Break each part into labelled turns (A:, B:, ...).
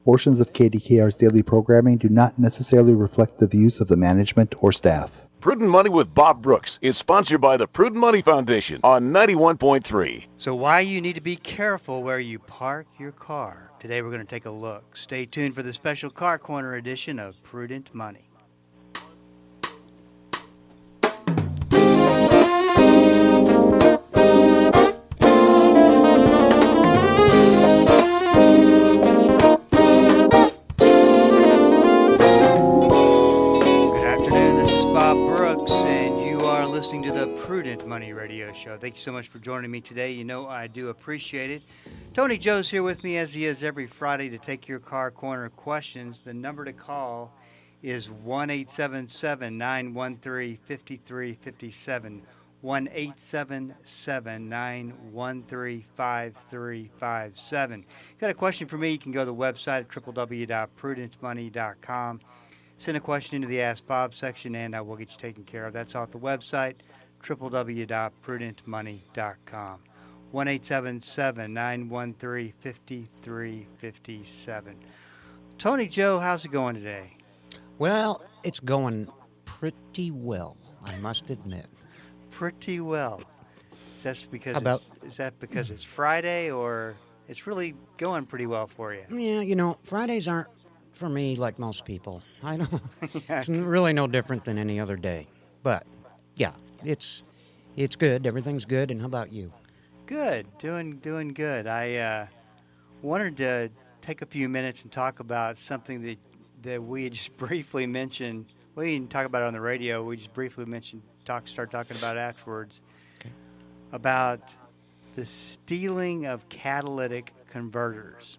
A: Portions of KDKR's daily programming do not necessarily reflect the views of the management or staff.
B: Prudent Money with Bob Brooks is sponsored by the Prudent Money Foundation on 91.3.
C: So why you need to be careful where you park your car. Today we're going to take a look. Stay tuned for the special Car Corner edition of Prudent Money. Listening to the Prudent Money Radio Show. Thank you so much for joining me today. You know I do appreciate it. Tony Joe's here with me as he is every Friday to take your Car Corner questions. The number to call is 1-877-913-5357. 1-877-913-5357. Got a question for me? You can go to the website at www.prudentmoney.com. Send a question into the Ask Bob section, and we'll get you taken care of. That's off the website, www.prudentmoney.com. 1-877-913-5357. Tony Joe, how's it going today?
D: Well, it's going pretty well, I must admit.
C: Pretty well. Is that because it's Friday, or it's really going pretty well for you?
D: Yeah, you know, Fridays aren't for me like most people. I don't. It's really no different than any other day. But yeah, it's good. Everything's good. And how about you?
C: Good. Doing good. I wanted to take a few minutes and talk about something that we just briefly mentioned. We didn't talk about it on the radio. We just briefly mentioned start talking about it afterwards.
D: Okay.
C: About the stealing of catalytic converters.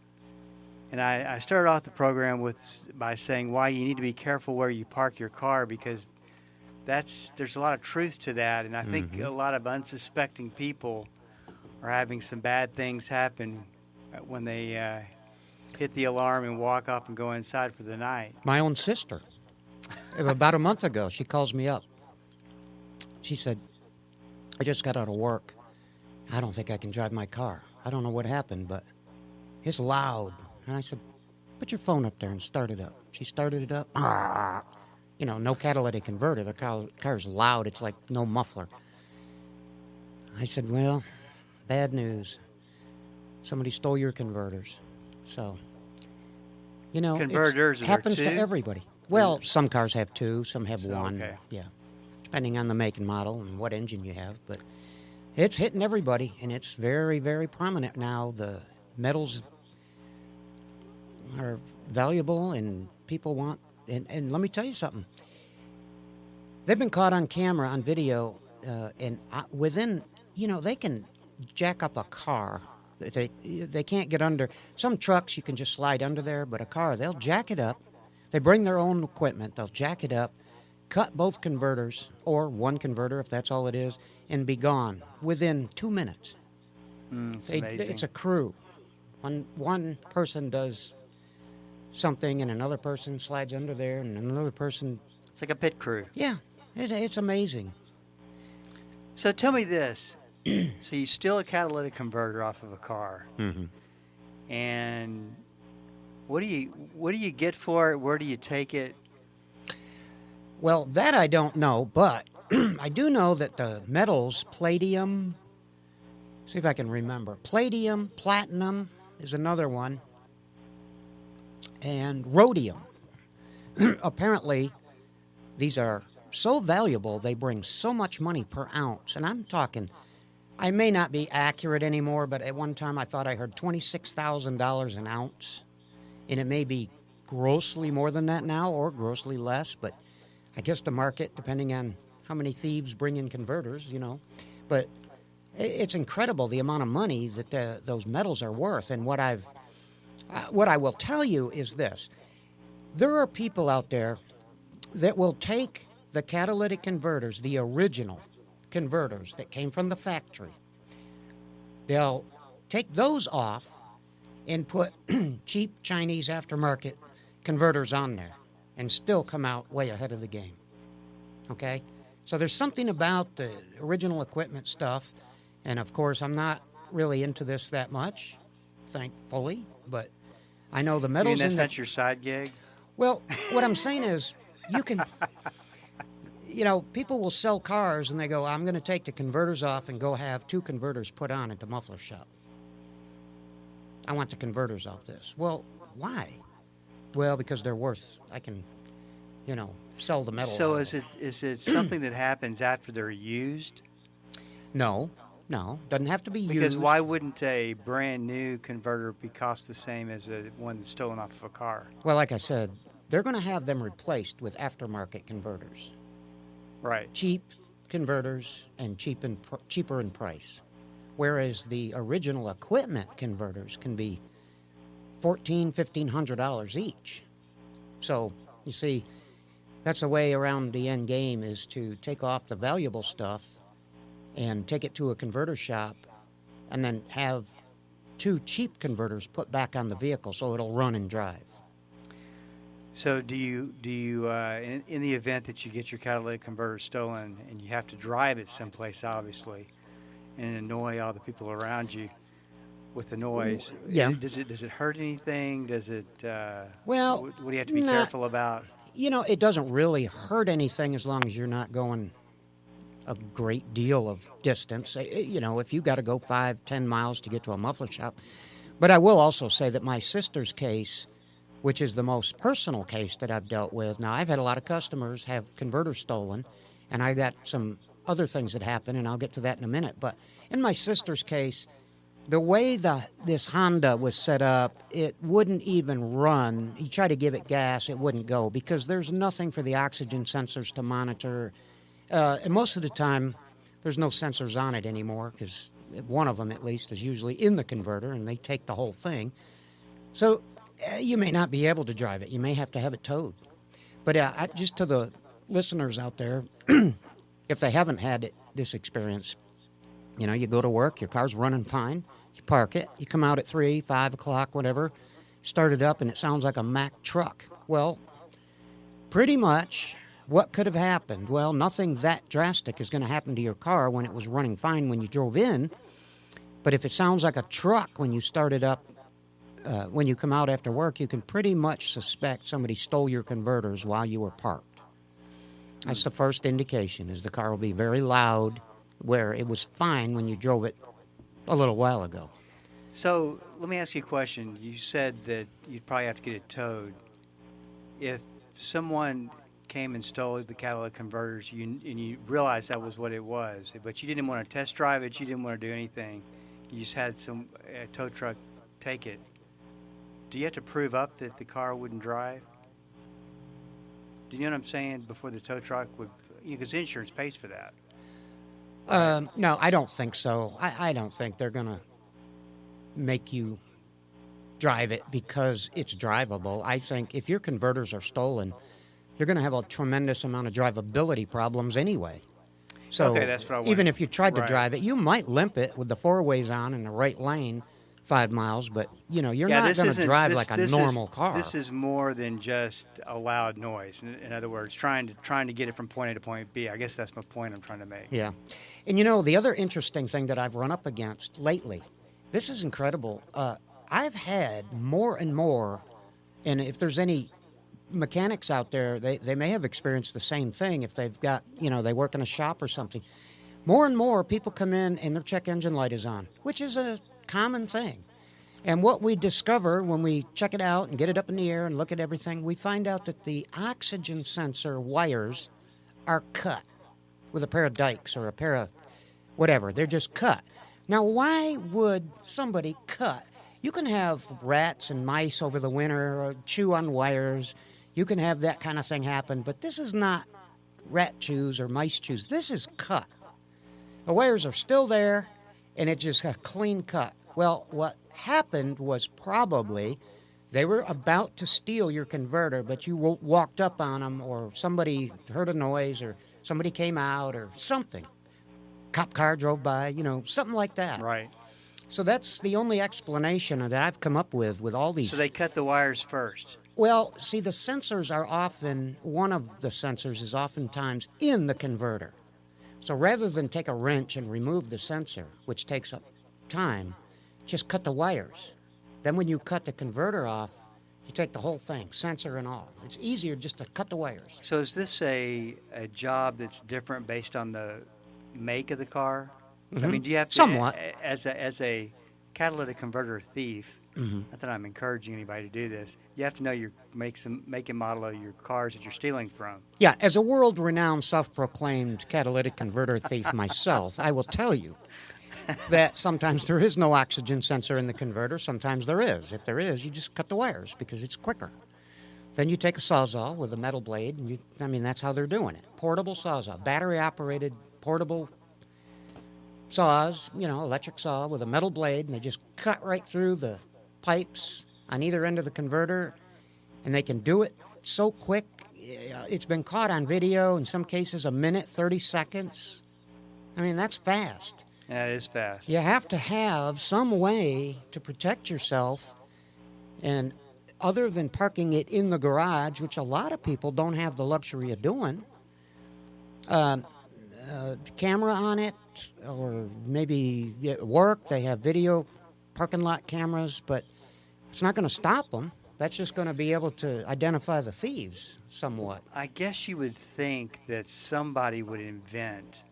C: And I started off the program by saying why you need to be careful where you park your car, because there's a lot of truth to that, and I think a lot of unsuspecting people are having some bad things happen when they hit the alarm and walk off and go inside for the night.
D: My own sister, about a month ago, she calls me up. She said, I just got out of work. I don't think I can drive my car. I don't know what happened, but it's loud. And I said, put your phone up there and start it up. She started it up. You know, no catalytic converter. The car's loud. It's like no muffler. I said, well, bad news. Somebody stole your converters. So, you know,
C: converters
D: it happens to everybody. Well, some cars have two. Some have one.
C: Okay.
D: Yeah, depending on the make and model and what engine you have. But it's hitting everybody, and it's very, very prominent now. The metals are valuable, and people want, and let me tell you something. They've been caught on camera, on video, and within, you know, they can jack up a car. They can't get under. Some trucks you can just slide under there, but a car, they'll jack it up. They bring their own equipment. They'll jack it up, cut both converters, or one converter if that's all it is, and be gone within 2 minutes. It's a crew. One person does something, and another person slides under there, and another person.
C: It's like a pit crew.
D: Yeah, it's amazing.
C: So tell me this: so you steal a catalytic converter off of a car, and what do you get for it? Where do you take it?
D: Well, that I don't know, but I do know that the metals, palladium. See if I can remember. Palladium, platinum is another one. And rhodium. Apparently, these are so valuable, they bring so much money per ounce. And I'm talking, I may not be accurate anymore, but at one time I thought I heard $26,000 an ounce. And it may be grossly more than that now or grossly less, but I guess the market, depending on how many thieves bring in converters, you know. But it's incredible the amount of money that those metals are worth. And what I will tell you is this. There are people out there that will take the catalytic converters, the original converters that came from the factory. They'll take those off and put cheap Chinese aftermarket converters on there and still come out way ahead of the game. Okay? So there's something about the original equipment stuff, and of course I'm not really into this that much, thankfully, but I know the
C: You mean
D: metals
C: that's
D: in the...
C: not your side gig?
D: Well, what I'm saying is you can... people will sell cars and they go, I'm going to take the converters off and go have 2 converters put on at the muffler shop. I want the converters off this. Well, why? Well, because they're worth, I can, sell the metal.
C: So
D: out of
C: is it something that happens after they're used?
D: No, doesn't have to be used.
C: Because why wouldn't a brand new converter be cost the same as one that's stolen off of a car?
D: Well, like I said, they're going to have them replaced with aftermarket converters.
C: Right.
D: Cheap converters and cheaper in price. Whereas the original equipment converters can be $1,500 each. So, you see, that's the way around the end game, is to take off the valuable stuff and take it to a converter shop and then have 2 cheap converters put back on the vehicle so it'll run and drive.
C: So do you in the event that you get your catalytic converter stolen and you have to drive it someplace, obviously, and annoy all the people around you with the noise?
D: Yeah.
C: Does it hurt anything? Does it?
D: Well,
C: what do you have to be
D: not-
C: careful about?
D: It doesn't really hurt anything as long as you're not going a great deal of distance. If you got to go 5-10 miles to get to a muffler shop. But I will also say that my sister's case, which is the most personal case that I've dealt with. Now, I've had a lot of customers have converters stolen, and I got some other things that happen, and I'll get to that in a minute. But in my sister's case, the way this Honda was set up, it wouldn't even run. You try to give it gas, it wouldn't go, because there's nothing for the oxygen sensors to monitor. And most of the time, there's no sensors on it anymore, because one of them, at least, is usually in the converter, and they take the whole thing. So you may not be able to drive it. You may have to have it towed. But just to the listeners out there, if they haven't had this experience, you go to work, your car's running fine, you park it, you come out at 3, 5 o'clock, whatever, start it up, and it sounds like a Mack truck. Well, pretty much what could have happened? Well, nothing that drastic is going to happen to your car when it was running fine when you drove in. But if it sounds like a truck when you start it up, when you come out after work, you can pretty much suspect somebody stole your converters while you were parked. That's the first indication, is the car will be very loud, where it was fine when you drove it a little while ago.
C: So let me ask you a question. You said that you'd probably have to get it towed. If someone came and stole the catalytic converters, and you realized that was what it was, but you didn't want to test drive it, you didn't want to do anything, you just had a tow truck take it, do you have to prove up that the car wouldn't drive? Do you know what I'm saying? Before the tow truck would, because insurance pays for that.
D: No, I don't think so. I don't think they're going to make you drive it because it's drivable. I think if your converters are stolen, you're going to have a tremendous amount of drivability problems anyway. So
C: okay, that's what I
D: even if you tried to
C: right.
D: drive it, you might limp it with the 4-ways on in the right lane 5 miles, but you're not going to drive like a normal car.
C: This is more than just a loud noise. In other words, trying to get it from point A to point B. I guess that's my point I'm trying to make.
D: Yeah. And the other interesting thing that I've run up against lately, this is incredible. I've had more and more, and if there's any mechanics out there, they may have experienced the same thing if they've got, they work in a shop or something. More and more people come in and their check engine light is on, which is a common thing. And what we discover when we check it out and get it up in the air and look at everything, we find out that the oxygen sensor wires are cut with a pair of dikes or a pair of whatever. They're just cut. Now, why would somebody cut? You can have rats and mice over the winter or chew on wires. You can have that kind of thing happen, but this is not rat chews or mice chews. This is cut. The wires are still there, and it's just a clean cut. Well, what happened was probably they were about to steal your converter, but you walked up on them, or somebody heard a noise, or somebody came out, or something. Cop car drove by, something like that.
C: Right.
D: So that's the only explanation that I've come up with all these.
C: So they cut the wires first.
D: Well, see, the sensors are often, one of the sensors is oftentimes in the converter. So rather than take a wrench and remove the sensor, which takes up time, just cut the wires. Then when you cut the converter off, You take the whole thing, sensor and all. It's easier just to cut the wires.
C: So is this a job that's different based on the make of the car? I mean, do you have to,
D: Somewhat.
C: as a catalytic converter thief, not that I'm encouraging anybody to do this, you have to know your make and model of your cars that you're stealing from.
D: Yeah, as a world-renowned, self-proclaimed catalytic converter thief myself, I will tell you that sometimes there is no oxygen sensor in the converter. Sometimes there is. If there is, you just cut the wires because it's quicker. Then you take a Sawzall with a metal blade, and that's how they're doing it. Portable Sawzall, battery-operated portable saws, electric saw with a metal blade, and they just cut right through the pipes on either end of the converter, and they can do it so quick. It's been caught on video, in some cases a minute, 30 seconds. That's fast.
C: Yeah, it is fast.
D: You have to have some way to protect yourself, and other than parking it in the garage, which a lot of people don't have the luxury of doing, camera on it, or maybe at work they have video parking lot cameras, but it's not going to stop them. That's just going to be able to identify the thieves somewhat.
C: I guess you would think that somebody would invent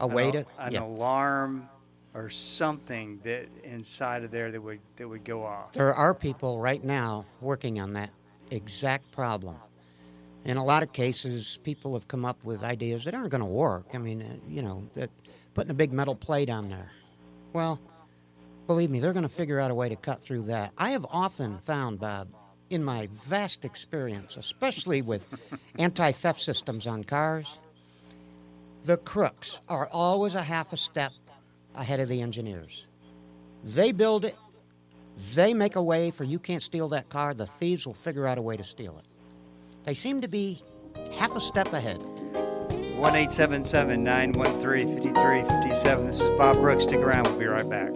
D: A way to
C: an alarm or something that inside of there that would go off.
D: There are people right now working on that exact problem. In a lot of cases, people have come up with ideas that aren't going to work. That putting a big metal plate on there. Well, believe me, they're going to figure out a way to cut through that. I have often found, Bob, in my vast experience, especially with anti-theft systems on cars, the crooks are always a half a step ahead of the engineers. They build it. They make a way for you can't steal that car. The thieves will figure out a way to steal it. They seem to be half a step ahead.
C: 1-877-913-5357. This is Bob Brooks. Stick around. We'll be right back.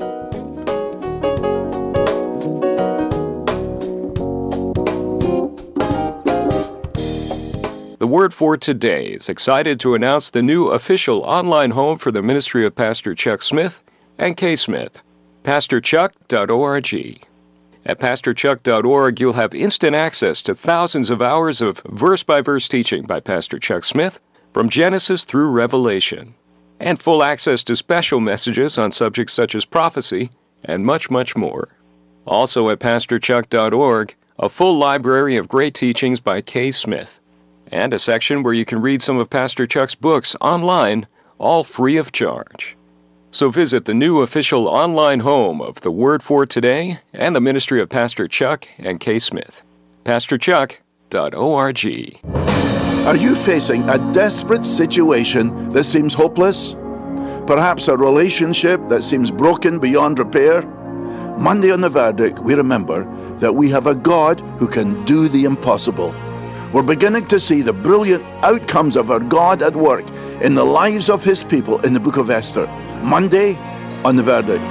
E: The Word for Today is excited to announce the new official online home for the ministry of Pastor Chuck Smith and Kay Smith, pastorchuck.org. At pastorchuck.org, you'll have instant access to thousands of hours of verse-by-verse teaching by Pastor Chuck Smith from Genesis through Revelation, and full access to special messages on subjects such as prophecy and much, much more. Also at pastorchuck.org, a full library of great teachings by Kay Smith, and a section where you can read some of Pastor Chuck's books online, all free of charge. So visit the new official online home of the Word for Today and the ministry of Pastor Chuck and Kay Smith, pastorchuck.org.
F: Are you facing a desperate situation that seems hopeless? Perhaps a relationship that seems broken beyond repair? Monday on The Verdict, we remember that we have a God who can do the impossible. We're beginning to see the brilliant outcomes of our God at work in the lives of His people in the book of Esther. Monday on The Verdict.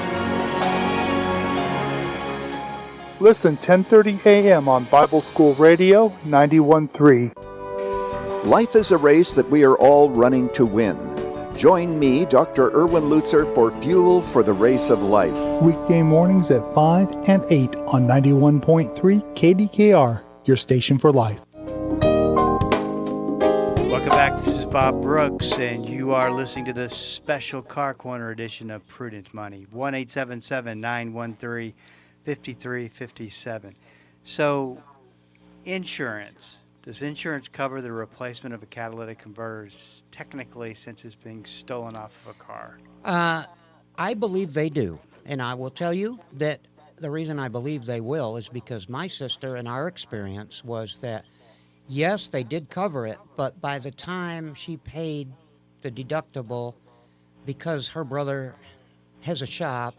G: Listen 10:30 a.m. on Bible School Radio 91.3.
H: Life is a race that we are all running to win. Join me, Dr. Erwin Lutzer, for Fuel for the Race of Life.
A: Weekday mornings at 5 and 8 on 91.3 KDKR, your station for life.
C: Welcome back. This is Bob Brooks, and you are listening to the special Car Corner edition of Prudent Money. 1-877-913-5357. So, insurance. Does insurance cover the replacement of a catalytic converter technically since it's being stolen off of a car?
D: I believe they do. And I will tell you that the reason I believe they will is because my sister and our experience was that, yes, they did cover it, but by the time she paid the deductible, because her brother has a shop,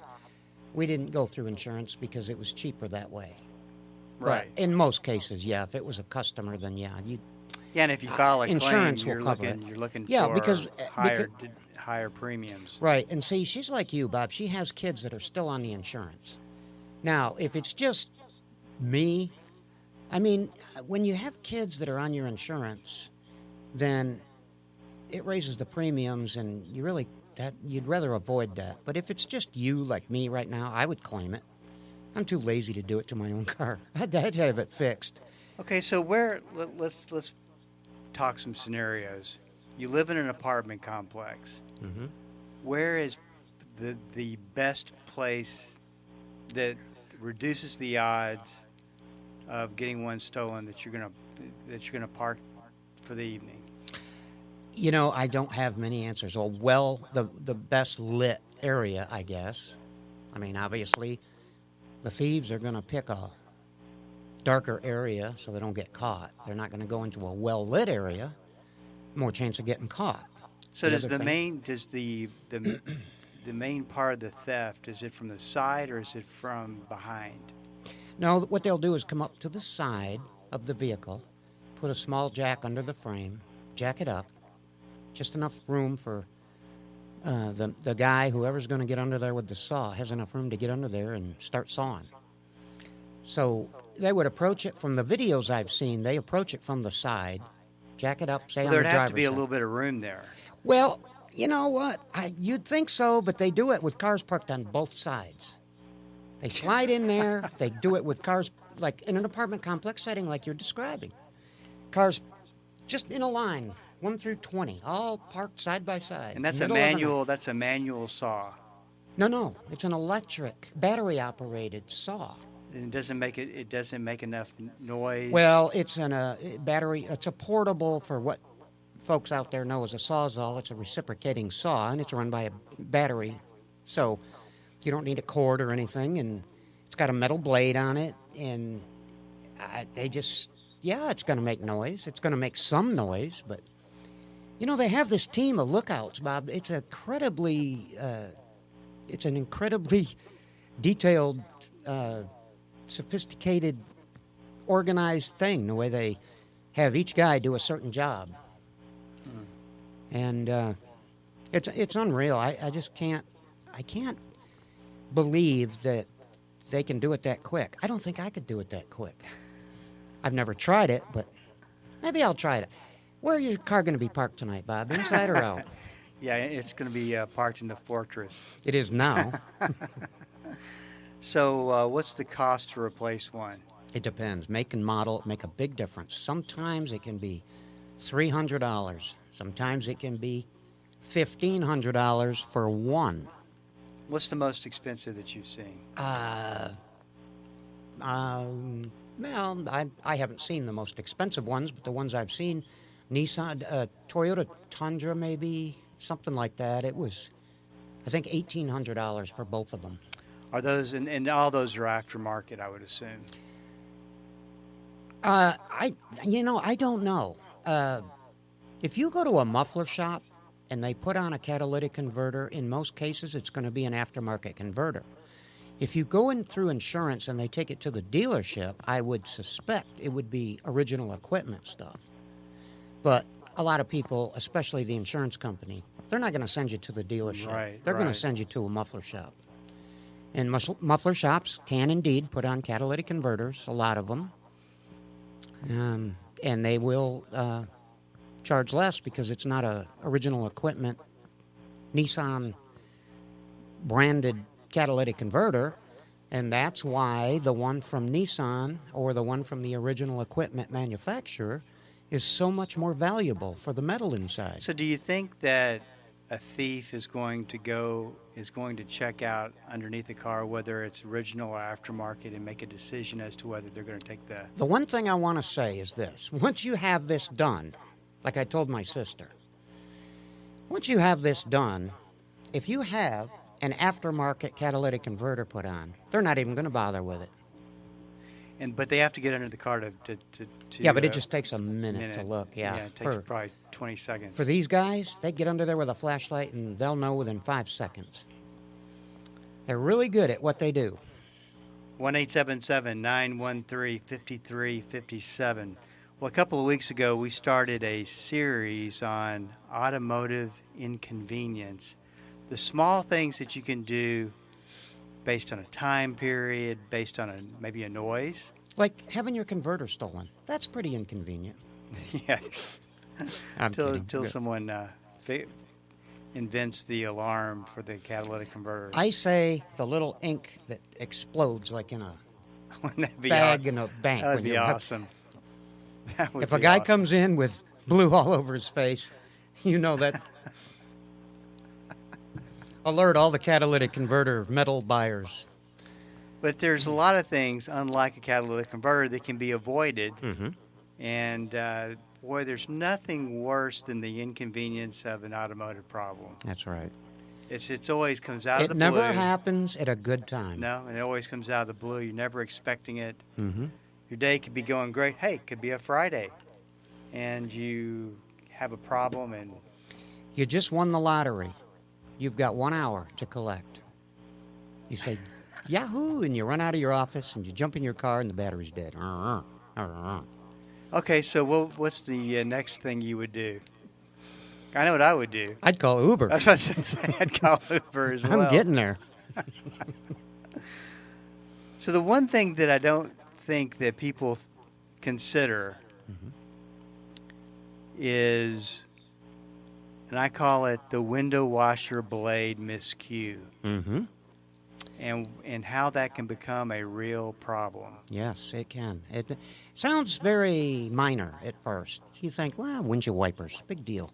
D: we didn't go through insurance because it was cheaper that way.
C: Right.
D: But in most cases, yeah. If it was a customer, then yeah.
C: Yeah, and if you file a
D: insurance
C: claim,
D: will cover it.
C: You're looking
D: Yeah,
C: for
D: because
C: higher premiums.
D: Right, and see, she's like you, Bob. She has kids that are still on the insurance. Now, if it's just me, when you have kids that are on your insurance, then it raises the premiums, and you'd rather avoid that. But if it's just you, like me right now, I would claim it. I'm too lazy to do it to my own car. I'd have it fixed.
C: Okay, so let's talk some scenarios. You live in an apartment complex.
D: Mm-hmm.
C: Where is the best place that reduces the odds of getting one stolen that you're gonna park for the evening?
D: You know, I don't have many answers. Well, the best lit area, I guess. I mean, obviously, the thieves are going to pick a darker area so they don't get caught. They're not going to go into a well-lit area. More chance of getting caught.
C: So does the main part of the theft, is it from the side or is it from behind?
D: No, what they'll do is come up to the side of the vehicle, put a small jack under the frame, jack it up, just enough room for the guy, whoever's going to get under there with the saw, has enough room to get under there and start sawing. So they would approach it from the videos I've seen. They approach it from the side, jack it up, say on the driver's side.
C: There'd have to be a little bit of room there.
D: Well, you know what? You'd think so, but they do it with cars parked on both sides. They slide in there. They do it with cars, like in an apartment complex setting like you're describing. Cars just in a line, 1 through 20, all parked side by side.
C: And that's a manual saw.
D: No, it's an electric, battery-operated saw.
C: And it doesn't make enough noise.
D: Well, it's battery. It's a portable, for what folks out there know as a sawzall. It's a reciprocating saw, and it's run by a battery. So you don't need a cord or anything, and it's got a metal blade on it, and it's going to make noise. It's going to make some noise, but, you know, they have this team of lookouts, Bob. It's an incredibly detailed, sophisticated, organized thing, the way they have each guy do a certain job. And it's unreal. I just can't believe that they can do it that quick. I don't think I could do it that quick. I've never tried it, but maybe I'll try it. Where is your car going to be parked tonight, Bob? Inside or out?
C: Yeah, it's going to be parked in the Fortress.
D: It is now.
C: So what's the cost to replace one?
D: It depends. Make and model make a big difference. Sometimes it can be $300. Sometimes it can be $1,500 for one.
C: What's the most expensive that you've seen?
D: Well, I haven't seen the most expensive ones, but the ones I've seen, Nissan, Toyota Tundra maybe, something like that. It was, I think, $1,800 for both of them.
C: Are those, and all those are aftermarket, I would assume?
D: I don't know. If you go to a muffler shop and they put on a catalytic converter, in most cases it's going to be an aftermarket converter. If you go in through insurance and they take it to the dealership, I would suspect it would be original equipment stuff. But a lot of people, especially the insurance company, they're not going to send you to the dealership.
C: Right,
D: they're going to send you to a muffler shop. And muffler shops can indeed put on catalytic converters, a lot of them. And they will charge less because it's not a original equipment Nissan branded catalytic converter, and that's why the one from Nissan or the one from the original equipment manufacturer is so much more valuable for the metal inside.
C: So do you think that a thief is going to check out underneath the car whether it's original or aftermarket and make a decision as to whether they're going to take the
D: one thing I want to say is this: once you have this done, like I told my sister, once you have this done, if you have an aftermarket catalytic converter put on, they're not even going to bother with it.
C: But they have to get under the car to
D: yeah, but it just takes a minute to look. Yeah,
C: it takes probably 20 seconds.
D: For these guys, they get under there with a flashlight and they'll know within 5 seconds. They're really good at what they do.
C: 1-877-913-5357. Well, a couple of weeks ago, we started a series on automotive inconvenience. The small things that you can do based on a time period, based on maybe a noise.
D: Like having your converter stolen. That's pretty inconvenient.
C: Yeah.
D: I'm kidding.
C: Till someone invents the alarm for the catalytic converter.
D: I say the little ink that explodes like in a
C: Wouldn't that be
D: bag
C: awesome?
D: in a bank.
C: That would
D: when
C: be
D: you're-
C: awesome. That would
D: If a
C: be
D: guy
C: awesome.
D: comes in with blue all over his face, you know that. Alert all the catalytic converter metal buyers.
C: But there's a lot of things, unlike a catalytic converter, that can be avoided.
D: Mm-hmm.
C: And boy, there's nothing worse than the inconvenience of an automotive problem.
D: That's right.
C: It's always comes out of the
D: It never
C: blue.
D: happens at a good time.
C: No, and it always comes out of the blue. You're never expecting it.
D: Mm-hmm.
C: Your day could be going great. Hey, it could be a Friday, and you have a problem, and
D: You just won the lottery. You've got 1 hour to collect. You say, Yahoo! And you run out of your office and you jump in your car and the battery's dead.
C: okay. So what's the next thing you would do? I know what I would do.
D: I'd call Uber.
C: That's what I was going to say. I'd call Uber as well.
D: I'm getting there.
C: So the one thing that I don't think that people consider is, and I call it the window washer blade miscue,
D: Mm-hmm.
C: and how that can become a real problem.
D: Yes, it can. It sounds very minor at first. You think, well, windshield wipers, big deal.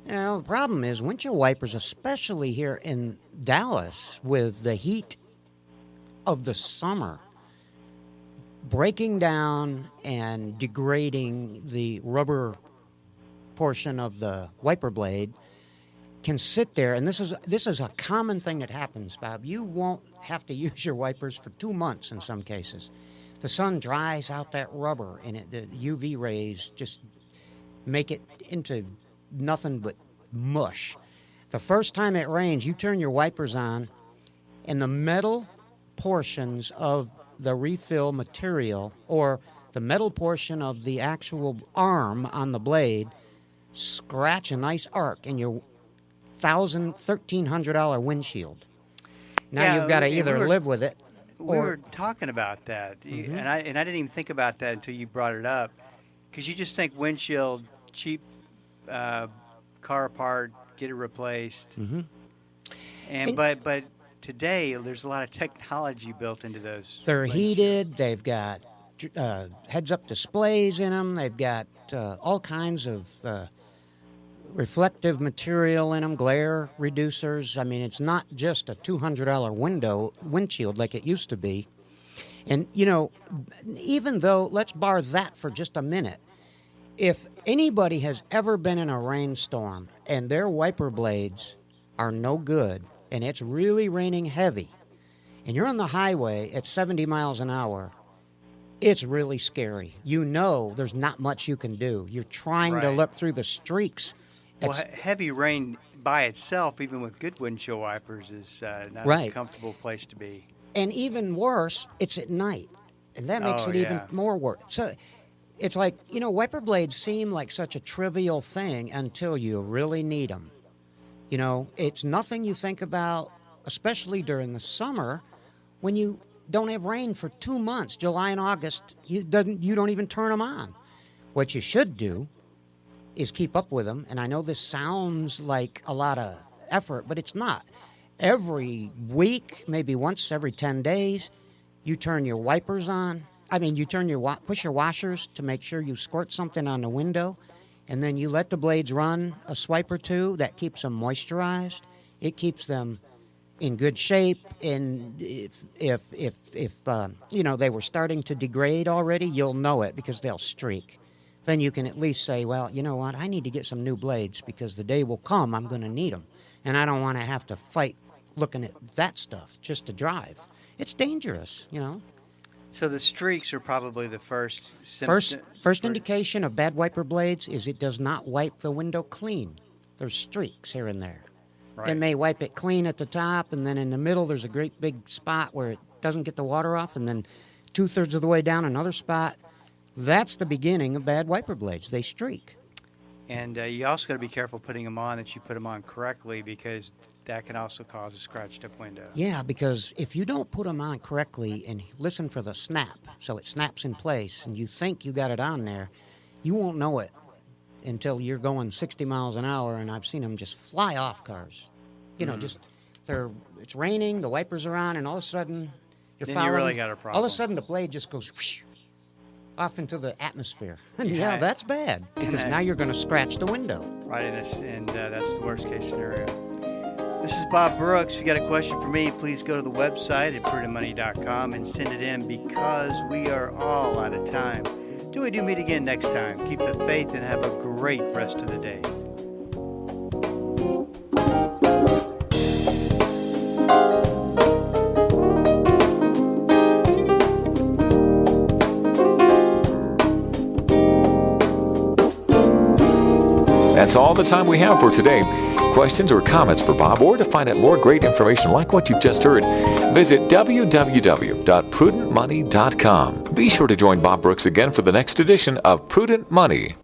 D: Now, the problem is windshield wipers, especially here in Dallas with the heat of the summer, breaking down and degrading the rubber portion of the wiper blade can sit there, and this is a common thing that happens, Bob. You won't have to use your wipers for 2 months in some cases. The sun dries out that rubber, and the UV rays just make it into nothing but mush. The first time it rains, you turn your wipers on, and the metal portions of the refill material, or the metal portion of the actual arm on the blade, scratch a nice arc in your $1,300 windshield. Now
C: Yeah,
D: you've got to
C: and we
D: either
C: were-
D: live with it,
C: We
D: or
C: were talking about that, and I didn't even think about that until you brought it up, because you just think windshield, cheap car part, get it replaced, and but today there's a lot of technology built into those.
D: they're
C: windshields.
D: heated. They've got heads-up displays in them. They've got all kinds of reflective material in them, glare reducers. I mean, it's not just a $200 windshield like it used to be. And, you know, even though, let's bar that for just a minute, if anybody has ever been in a rainstorm and their wiper blades are no good and it's really raining heavy and you're on the highway at 70 miles an hour, it's really scary. You know there's not much you can do. You're trying to
C: Right.
D: look through the streaks.
C: Well,
D: It's-
C: heavy rain by itself, even with good windshield wipers, is not
D: Right.
C: a comfortable place to be.
D: And even worse, it's at night. And that makes
C: Oh,
D: it even
C: yeah.
D: more worse. So it's like, you know, wiper blades seem like such a trivial thing until you really need them. You know, it's nothing you think about, especially during the summer when you don't have rain for 2 months, July and August. You don't even turn them on. What you should do is keep up with them. And I know this sounds like a lot of effort, but it's not. Every week, maybe once every 10 days, you turn your wipers on. I mean, you turn your push your washers to make sure you squirt something on the window, and then you let the blades run a swipe or two. That keeps them moisturized. It keeps them in good shape. And if you know, they were starting to degrade already, you'll know it because they'll streak. Then you can at least say, well, you know what, I need to get some new blades because the day will come I'm going to need them. And I don't want to have to fight looking at that stuff just to drive. It's dangerous, you know.
C: So the streaks are probably the first symptom.
D: First indication of bad wiper blades is it does not wipe the window clean. There's streaks here and there.
C: Right.
D: It may wipe it clean at the top, and then in the middle there's a great big spot where it doesn't get the water off, and then 2/3 of the way down another spot. That's the beginning of bad wiper blades. They streak.
C: And you also got to be careful putting them on, that you put them on correctly, because that can also cause a scratched up window.
D: Yeah, because if you don't put them on correctly and listen for the snap, so it snaps in place, and you think you got it on there, you won't know it until you're going 60 miles an hour, and I've seen them just fly off cars. You know, just it's raining, the wipers are on, and all of a sudden you're
C: Then
D: following.
C: you really got a problem.
D: All of a sudden the blade just goes whoosh, off into the atmosphere. And
C: Yeah.
D: that's bad because now you're going to scratch the window.
C: Right, and that's the worst case scenario. This is Bob Brooks. If you got a question for me, please go to the website at prudentmoney.com and send it in because we are all out of time. Till we do meet again next time, keep the faith and have a great rest of the day.
E: That's all the time we have for today. Questions or comments for Bob, or to find out more great information like what you've just heard, visit www.prudentmoney.com. Be sure to join Bob Brooks again for the next edition of Prudent Money.